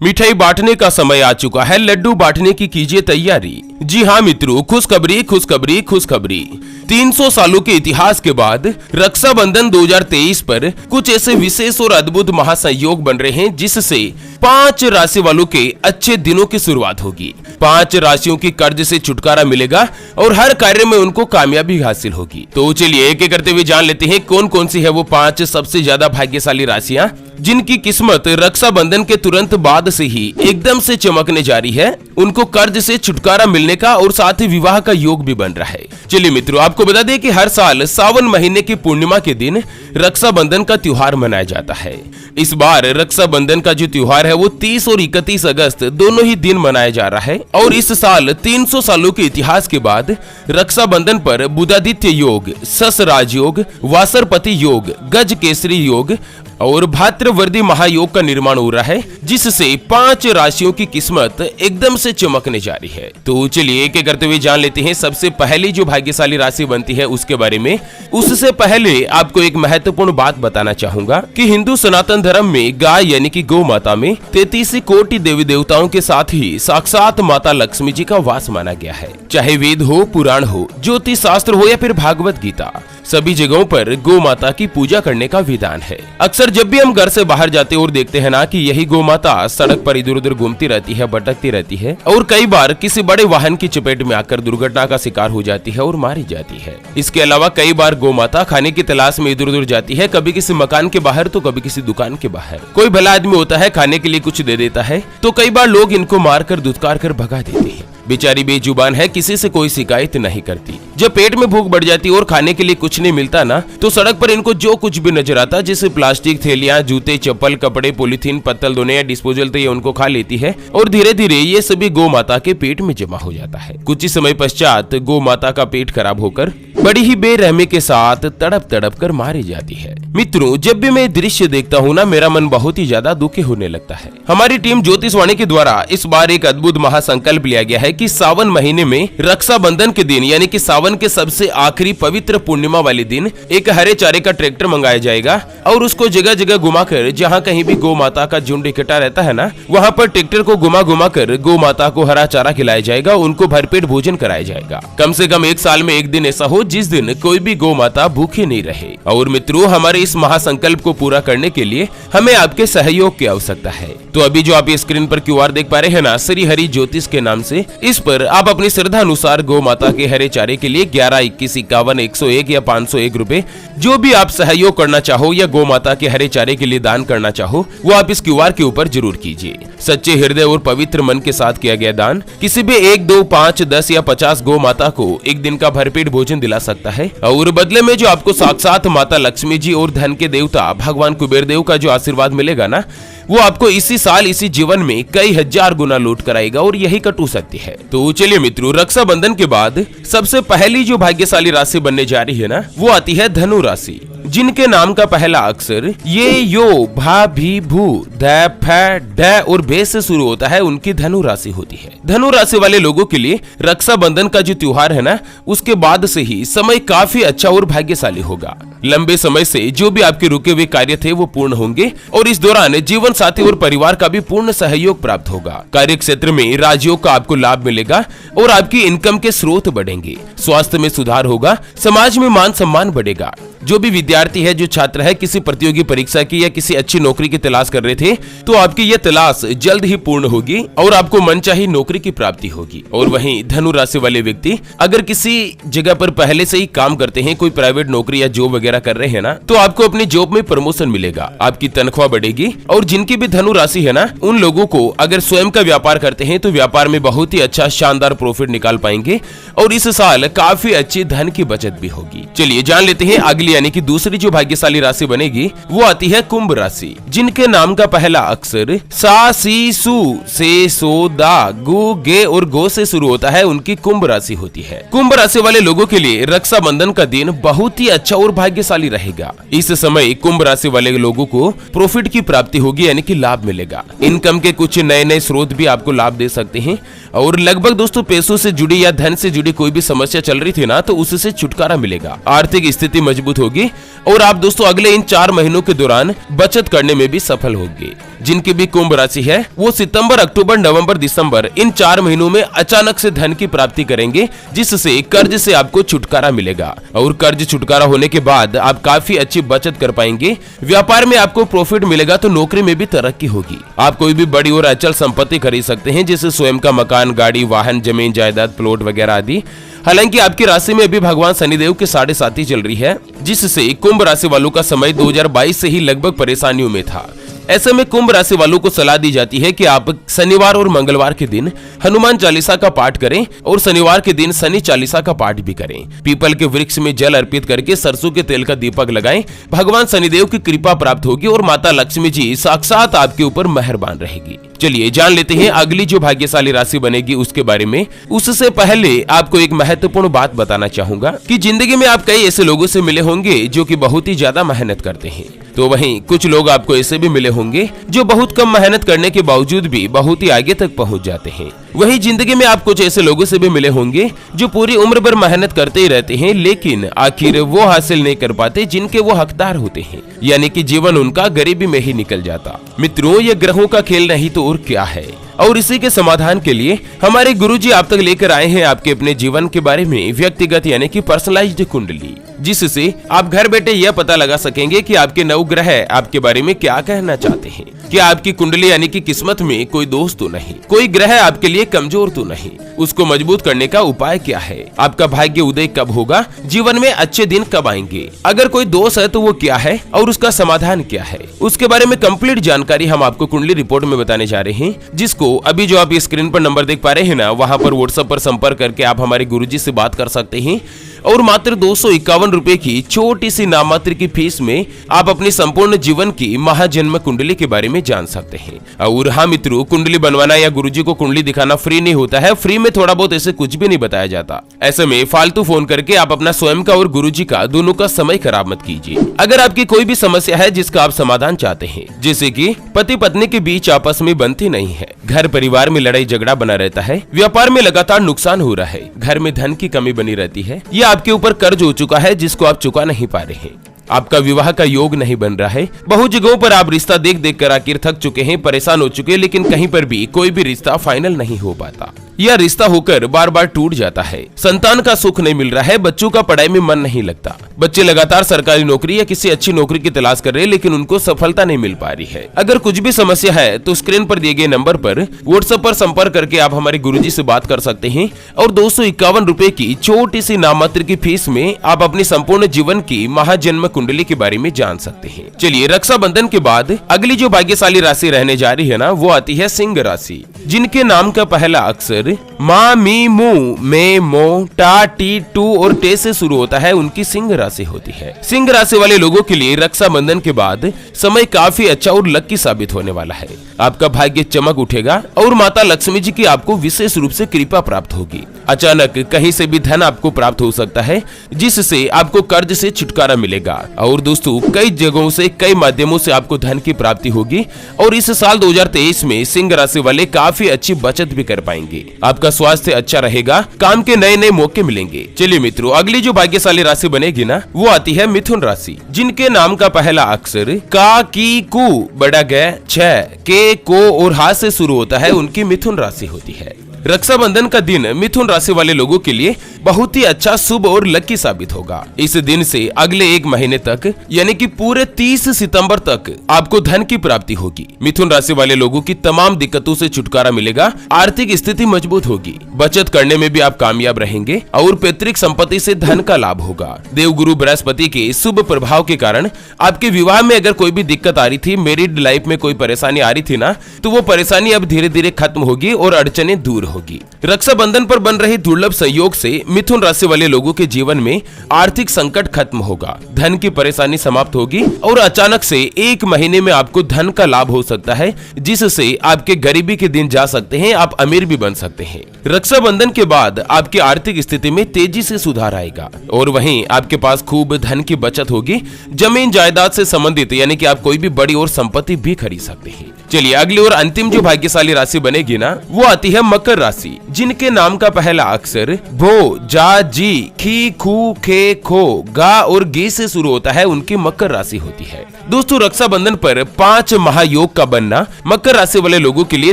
मिठाई बांटने का समय आ चुका है, लड्डू बांटने की कीजिए तैयारी। जी हाँ मित्रों, खुशखबरी खुशखबरी खुशखबरी। 300 सालों के इतिहास के बाद रक्षाबंधन 2023 पर कुछ ऐसे विशेष और अद्भुत महासंयोग बन रहे हैं जिससे 5 राशि वालों के अच्छे दिनों की शुरुआत होगी। 5 राशियों की कर्ज से छुटकारा मिलेगा और हर कार्य में उनको कामयाबी हासिल होगी। तो चलिए एक एक करते हुए जान लेते हैं कौन कौन सी है वो 5 सबसे ज्यादा भाग्यशाली राशियां जिनकी किस्मत रक्षाबंधन के तुरंत बाद से ही एकदम से चमकने जा रही है। उनको कर्ज से छुटकारा मिलने का और साथ ही विवाह का योग भी बन रहा है। चलिए मित्रों, आपको बता दें कि हर साल सावन महीने की पूर्णिमा के दिन रक्षाबंधन का त्योहार मनाया जाता है। इस बार रक्षाबंधन का जो त्योहार है वो 30 और 31 अगस्त दोनों ही दिन मनाया जा रहा है। और इस साल 300 सालों के इतिहास के बाद रक्षाबंधन पर बुधादित्य योग, सस राजयोग, वासरपति योग, गज केसरी योग और भाद्रवर्दी महायोग का निर्माण हो रहा है, जिससे 5 राशियों की किस्मत एकदम से चमकने जा रही है। तो चलिए एक एक करते हुए जान लेते हैं सबसे पहली जो भाग्यशाली राशि बनती है उसके बारे में। उससे पहले आपको एक महत्वपूर्ण बात बताना चाहूंगा कि हिंदू सनातन धर्म में गाय यानी कि गौ माता में 33 कोटि देवी देवताओं के साथ ही साक्षात माता लक्ष्मी जी का वास माना गया है। चाहे वेद हो, पुराण हो, ज्योतिष शास्त्र हो या फिर भागवत गीता, सभी जगहों पर गौ माता की पूजा करने का विधान है। अक्सर जब भी हम घर से बाहर जाते हैं और देखते हैं ना कि यही गौ माता सड़क पर इधर उधर घूमती रहती है, भटकती रहती है और कई बार किसी बड़े वाहन की चपेट में आकर दुर्घटना का शिकार हो जाती है और मारी जाती है। इसके अलावा कई बार गौ माता खाने की तलाश में इधर उधर जाती है, कभी किसी मकान के बाहर तो कभी किसी दुकान के बाहर। कोई भला आदमी होता है, खाने के लिए कुछ दे देता है तो कई बार लोग इनको मारकर धुतकार कर भगा देते हैं। बेचारी बेजुबान है, किसी से कोई शिकायत नहीं करती। जब पेट में भूख बढ़ जाती और खाने के लिए कुछ नहीं मिलता ना, तो सड़क पर इनको जो कुछ भी नजर आता, जैसे प्लास्टिक थैलियां, जूते, चप्पल, कपड़े, पॉलीथीन, पत्तल धोने या डिस्पोजल, तो ये उनको खा लेती है और धीरे धीरे ये सभी गौ माता के पेट में जमा हो जाता है। कुछ ही समय पश्चात गौ माता का पेट खराब होकर बड़ी ही बेरहमी के साथ तड़प तड़प कर मारी जाती है। मित्रों, जब भी मैं दृश्य देखता हूँ ना, मेरा मन बहुत ही ज्यादा दुखी होने लगता है। हमारी टीम ज्योतिषवाणी के द्वारा इस बार एक अद्भुत महासंकल्प लिया गया है कि सावन महीने में रक्षाबंधन के दिन यानी कि सावन के सबसे आखिरी पवित्र पूर्णिमा वाले दिन एक हरे चारे का ट्रैक्टर मंगाया जाएगा और उसको जगह जगह घुमाकर, जहाँ कहीं भी गौ माता का झुंड इकट्ठा रहता है ना, वहाँ पर ट्रैक्टर को घुमा घुमा कर गौ माता को हरा चारा खिलाया जाएगा, उनको भरपेट भोजन कराया जाएगा। कम से कम एक साल में एक दिन ऐसा हो जिस दिन कोई भी गौ माता भूखी नहीं रहे। और मित्रों, हमारे इस महासंकल्प को पूरा करने के लिए हमें आपके सहयोग की आवश्यकता है। तो अभी जो आप स्क्रीन पर QR देख पा रहे हैं ना, श्री हरि ज्योतिष के नाम से, इस पर आप अपनी श्रद्धा अनुसार गौ माता के हरे चारे के लिए 11, 21, 51, 101 या 501 रुपए जो भी आप सहयोग करना चाहो या गौ माता के हरे चारे के लिए दान करना चाहो, वो आप इस QR के ऊपर जरूर कीजिए। सच्चे हृदय और पवित्र मन के साथ किया गया दान किसी भी 1, 2, 5, 10 या 50 गौ माता को एक दिन का भरपेट भोजन दिला सकता है। और बदले में जो आपको साक्षात माता लक्ष्मी जी और धन के देवता भगवान कुबेर देव का जो आशीर्वाद मिलेगा ना, वो आपको इसी साल इसी जीवन में कई हजार गुना लौट कराएगा और यही कटु सत्य है। तो चलिए मित्रों, रक्षाबंधन के बाद सबसे पहली जो भाग्यशाली राशि बनने जा रही है ना, वो आती है धनु राशि, जिनके नाम का पहला अक्षर ये, यो, भा, भी, भू, ध, फ, ढ और भे से शुरू होता है, उनकी धनु राशि होती है। धनु राशि वाले लोगों के लिए रक्षाबंधन का जो त्योहार है ना, उसके बाद से ही समय काफी अच्छा और भाग्यशाली होगा। लंबे समय से जो भी आपके रुके हुए कार्य थे वो पूर्ण होंगे और इस दौरान जीवन साथी और परिवार का भी पूर्ण सहयोग प्राप्त होगा। कार्य क्षेत्र में राजयोग का आपको लाभ मिलेगा और आपकी इनकम के स्रोत बढ़ेंगे। स्वास्थ्य में सुधार होगा, समाज में मान सम्मान बढ़ेगा। जो भी विद्यार्थी है, जो छात्र है, किसी प्रतियोगी परीक्षा की या किसी अच्छी नौकरी की तलाश कर रहे थे, तो आपकी यह तलाश जल्द ही पूर्ण होगी और आपको मनचाही नौकरी की प्राप्ति होगी। और वहीं धनु राशि वाले व्यक्ति अगर किसी जगह पर पहले से ही काम करते हैं, कोई प्राइवेट नौकरी या जॉब वगैरह कर रहे हैं ना, तो आपको अपनी जॉब में प्रमोशन मिलेगा, आपकी तनख्वाह बढ़ेगी। और जिनकी भी धनु राशि है ना, उन लोगों को अगर स्वयं का व्यापार करते हैं तो व्यापार में बहुत ही अच्छा शानदार प्रॉफिट निकाल पाएंगे और इस साल काफी अच्छी धन की बचत भी होगी। चलिए जान लेते हैं अगली यानी कि दूसरी जो भाग्यशाली राशि बनेगी, वो आती है कुंभ राशि, जिनके नाम का पहला अक्षर सा, सी, सु, से, सो, दा, गु, गे और गो से शुरू होता है, उनकी कुंभ राशि होती है। कुंभ राशि वाले लोगों के लिए रक्षाबंधन का दिन बहुत ही अच्छा और भाग्यशाली रहेगा। इस समय कुंभ राशि वाले लोगों को प्रॉफिट की प्राप्ति होगी यानी कि लाभ मिलेगा। इनकम के कुछ नए नए स्रोत भी आपको लाभ दे सकते हैं और लगभग दोस्तों पैसों से जुड़ी या धन से जुड़ी कोई भी समस्या चल रही थी ना, तो उससे छुटकारा मिलेगा। आर्थिक स्थिति मजबूत होगी और आप दोस्तों अगले इन 4 महीनों के दौरान बचत करने में भी सफल होंगे। जिनकी भी कुंभ राशि है वो सितंबर, अक्टूबर, नवंबर, दिसंबर इन 4 महीनों में अचानक से धन की प्राप्ति करेंगे, जिससे कर्ज से आपको छुटकारा मिलेगा और कर्ज छुटकारा होने के बाद आप काफी अच्छी बचत कर पाएंगे। व्यापार में आपको प्रॉफिट मिलेगा तो नौकरी में भी तरक्की होगी। आप कोई भी बड़ी और अचल संपत्ति खरीद सकते हैं, जैसे स्वयं का मकान, गाड़ी, वाहन, जमीन जायदाद, प्लॉट वगैरह आदि। हालांकि आपकी राशि में अभी भगवान शनिदेव के 7.5 चल रही है, जिससे कुंभ राशि वालों का समय 2022 से ही लगभग परेशानियों में था। ऐसे में कुंभ राशि वालों को सलाह दी जाती है कि आप शनिवार और मंगलवार के दिन हनुमान चालीसा का पाठ करें और शनिवार के दिन शनि चालीसा का पाठ भी करें। पीपल के वृक्ष में जल अर्पित करके सरसों के तेल का दीपक लगाएं। भगवान शनिदेव की कृपा प्राप्त होगी और माता लक्ष्मी जी साक्षात आपके ऊपर मेहरबान रहेगी। चलिए जान लेते हैं अगली जो भाग्यशाली राशि बनेगी उसके बारे में। उससे पहले आपको एक महत्वपूर्ण बात बताना चाहूंगा कि जिंदगी में आप कई ऐसे लोगों से मिले होंगे जो कि बहुत ही ज्यादा मेहनत करते हैं, तो वहीं कुछ लोग आपको ऐसे भी मिले होंगे जो बहुत कम मेहनत करने के बावजूद भी बहुत ही आगे तक पहुंच जाते हैं। वहीं जिंदगी में आप कुछ ऐसे लोगों से भी मिले होंगे जो पूरी उम्र भर मेहनत करते ही रहते हैं, लेकिन आखिर वो हासिल नहीं कर पाते जिनके वो हकदार होते हैं, यानी कि जीवन उनका गरीबी में ही निकल जाता। मित्रों, ये ग्रहों का खेल नहीं तो और क्या है, और इसी के समाधान के लिए हमारे गुरुजी आप तक लेकर आए हैं आपके अपने जीवन के बारे में व्यक्तिगत यानी कि पर्सनलाइज्ड कुंडली, जिससे आप घर बैठे यह पता लगा सकेंगे कि आपके नवग्रह आपके बारे में क्या कहना चाहते हैं। क्या आपकी कुंडली यानी कि किस्मत में कोई दोष तो नहीं, कोई ग्रह आपके लिए कमजोर तो नहीं, उसको मजबूत करने का उपाय क्या है, आपका भाग्य उदय कब होगा, जीवन में अच्छे दिन कब आएंगे, अगर कोई दोष है तो वो क्या है और उसका समाधान क्या है, उसके बारे में कंप्लीट जानकारी हम आपको कुंडली रिपोर्ट में बताने जा रहे हैं, जिसको अभी जो आप स्क्रीन पर नंबर देख पा रहे हैं ना, वहां पर व्हाट्सएप पर संपर्क करके आप हमारे गुरुजी से बात कर सकते हैं और मात्र 251 रुपए की छोटी सी नाममात्र की फीस में आप अपनी संपूर्ण जीवन की महाजन्म कुंडली के बारे में जान सकते हैं। और हाँ मित्रों, कुंडली बनवाना या गुरुजी को कुंडली दिखाना फ्री नहीं होता है, फ्री में थोड़ा बहुत ऐसे कुछ भी नहीं बताया जाता। ऐसे में फालतू फोन करके आप अपना स्वयं का और गुरुजी का दोनों का समय खराब मत कीजिए। अगर आपकी कोई भी समस्या है जिसका आप समाधान चाहते हैं, जैसे कि पति पत्नी के बीच आपस में बनती नहीं है, घर परिवार में लड़ाई झगड़ा बना रहता है, व्यापार में लगातार नुकसान हो रहा है, घर में धन की कमी बनी रहती है, या आपके ऊपर कर्ज हो चुका है जिसको आप चुका नहीं पा रहे हैं, आपका विवाह का योग नहीं बन रहा है, बहुत जगहों पर आप रिश्ता देख देख कर आखिर थक चुके हैं, परेशान हो चुके हैं, लेकिन कहीं पर भी कोई भी रिश्ता फाइनल नहीं हो पाता, यह रिश्ता होकर बार बार टूट जाता है, संतान का सुख नहीं मिल रहा है, बच्चों का पढ़ाई में मन नहीं लगता, बच्चे लगातार सरकारी नौकरी या किसी अच्छी नौकरी की तलाश कर रहे हैं लेकिन उनको सफलता नहीं मिल पा रही है। अगर कुछ भी समस्या है तो स्क्रीन पर दिए गए नंबर पर व्हाट्सएप पर संपर्क करके आप हमारे गुरुजी से बात कर सकते हैं और 251 रुपए की छोटी सी नाममात्र की फीस में आप अपनी संपूर्ण जीवन की महाजन्म कुंडली के बारे में जान सकते हैं। चलिए, रक्षाबंधन के बाद अगली जो भाग्यशाली राशि रहने जा रही है ना, वो आती है सिंह राशि, जिनके नाम का पहला अक्षर मा, मी, मू, मे, मो, टा, टी, टू और टे से शुरू होता है, उनकी सिंह राशि होती है। सिंह राशि वाले लोगों के लिए रक्षाबंधन के बाद समय काफी अच्छा और लकी साबित होने वाला है। आपका भाग्य चमक उठेगा और माता लक्ष्मी जी की आपको विशेष रूप से कृपा प्राप्त होगी। अचानक कहीं से भी धन आपको प्राप्त हो सकता है, जिससे आपको कर्ज से छुटकारा मिलेगा। और दोस्तों, कई जगहों से, कई माध्यमों से आपको धन की प्राप्ति होगी और इस साल 2023 में सिंह राशि वाले काफी अच्छी बचत भी कर पाएंगे। आपका स्वास्थ्य अच्छा रहेगा, काम के नए नए मौके मिलेंगे। चलिए मित्रों, अगली जो भाग्यशाली राशि बनेगी ना, वो आती है मिथुन राशि, जिनके नाम का पहला अक्षर का, की, कु, बड़ा ग, छ, के, को और हा से शुरू होता है, उनकी मिथुन राशि होती है। रक्षाबंधन का दिन मिथुन राशि वाले लोगों के लिए बहुत ही अच्छा, शुभ और लकी साबित होगा। इस दिन से अगले 1 महीने तक यानी कि पूरे 30 सितंबर तक आपको धन की प्राप्ति होगी। मिथुन राशि वाले लोगों की तमाम दिक्कतों से छुटकारा मिलेगा, आर्थिक स्थिति मजबूत होगी, बचत करने में भी आप कामयाब रहेंगे और पैतृक संपत्ति से धन का लाभ होगा। देवगुरु बृहस्पति के शुभ प्रभाव के कारण आपके विवाह में अगर कोई भी दिक्कत आ रही थी, मैरिड लाइफ में कोई परेशानी आ रही थी ना, तो वो परेशानी अब धीरे धीरे खत्म होगी और अड़चने दूर होगी। रक्षाबंधन पर बन रही दुर्लभ संयोग से मिथुन राशि वाले लोगों के जीवन में आर्थिक संकट खत्म होगा, धन की परेशानी समाप्त होगी और अचानक से 1 महीने में आपको धन का लाभ हो सकता है, जिससे आपके गरीबी के दिन जा सकते हैं, आप अमीर भी बन सकते हैं। रक्षाबंधन के बाद आपकी आर्थिक स्थिति में तेजी से सुधार आएगा और वहीं आपके पास खूब धन की बचत होगी। जमीन जायदाद से संबंधित यानी कि आप कोई भी बड़ी और संपत्ति भी खरीद सकते हैं। चलिए, अगली और अंतिम जो भाग्यशाली राशि बनेगी ना, वो आती है मकर राशि जिनके नाम का पहला अक्षर भो, जा, जी, खी, खू, खे, खो, गा और गे से शुरू होता है उनकी मकर राशि होती है। दोस्तों, रक्षाबंधन पर 5 महायोग का बनना मकर राशि वाले लोगों के लिए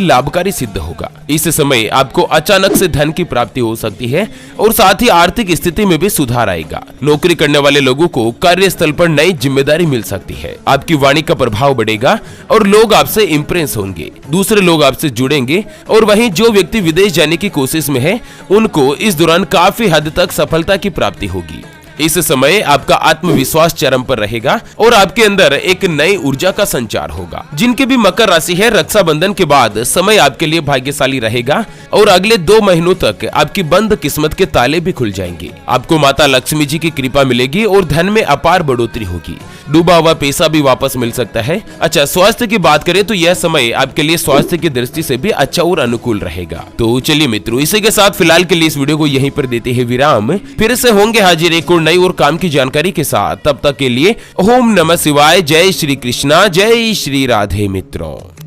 लाभकारी सिद्ध होगा। इस समय आपको अचानक से धन की प्राप्ति हो सकती है और साथ ही आर्थिक स्थिति में भी सुधार आएगा। नौकरी करने वाले लोगों को कार्यस्थल पर नई जिम्मेदारी मिल सकती है। आपकी वाणी का प्रभाव बढ़ेगा और लोग आपसे इंप्रेस होंगे। दूसरे लोग आपसे जुड़ेंगे और वहीं जो व्यक्ति विदेश जाने की कोशिश में है उनको इस दौरान काफी हद तक सफलता की प्राप्ति होगी। इस समय आपका आत्मविश्वास चरम पर रहेगा और आपके अंदर एक नई ऊर्जा का संचार होगा। जिनके भी मकर राशि है, रक्षाबंधन के बाद समय आपके लिए भाग्यशाली रहेगा और अगले 2 महीनों तक आपकी बंद किस्मत के ताले भी खुल जाएंगे। आपको माता लक्ष्मी जी की कृपा मिलेगी और धन में अपार बढ़ोतरी होगी। डूबा हुआ पैसा भी वापस मिल सकता है। अच्छा, स्वास्थ्य की बात करें तो यह समय आपके लिए स्वास्थ्य की दृष्टि से भी अच्छा और अनुकूल रहेगा। तो चलिए मित्रों, इसी के साथ फिलहाल के लिए इस वीडियो को यहीं पर देते हैं विराम। फिर से होंगे हाजिर एक और नई और काम की जानकारी के साथ। तब तक के लिए ओम नमः शिवाय, जय श्री कृष्णा, जय श्री राधे मित्रों।